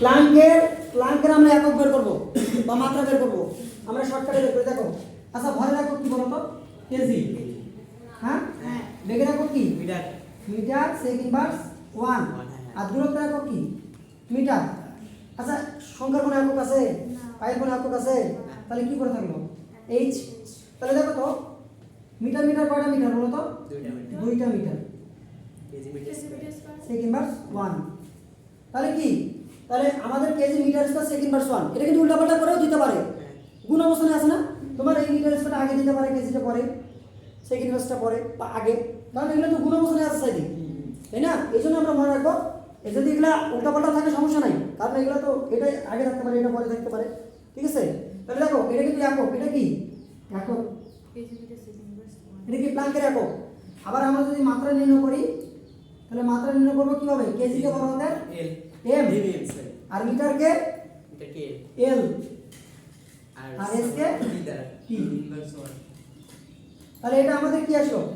প্লাঙ্কের আমরা একক বের করব বা মাত্রা বের করব। আমরা শর্টকাটে বের করে দেখো। আচ্ছা ভরের একক কি বলো তো? কেজি। হ্যাঁ বেগের একক কি? মিটার সেক ইনভার্স 1। আর দূরত্বের একক কি? মিটার। আচ্ছা সংখ্যার কোনো একক আছে? পায়ের কোনো একক আছে? তাহলে কি করে থাকলো? এইচ। তাহলে দেখো তো মিটার কয়টা মিটার বলো তো? দুইটা মিটার। সেক ইনভার্স 1। তাহলে কি? তাহলে আমাদের kg metre square sec inverse 1। এটা কিন্তু উল্টাপাল্টা করেও দিতে পারে। গুণ অবস্থানে আছে না? তোমার এই মিটার স্কয়ারটা আগে দিতে পারে, কেজিটা পরে, সেক ইনভার্সটা পরে বা আগে। কারণ এগুলো তো গুণ অবস্থানে আছে সাইডে, তাই না? এই জন্য আমরা মনে রাখবো এই যদি এগুলা উল্টাপাল্টা থাকে সমস্যা নাই, কারণ এগুলো তো এটা আগে থাকতে পারে, এটা পরে থাকতে পারে, ঠিক আছে? তাহলে দেখো এটা কিন্তু একক, এটা কি একক, এটা কি প্লাঙ্কের একক। আবার আমরা যদি মাত্রা নির্ণয় করি তাহলে মাত্রা নির্ণয় করবো কিভাবে? কেজি কে বড় হাতের এম, আর মিটার কে এল, আর এস কে টি। তাহলে এটা আমাদের কি আসলো?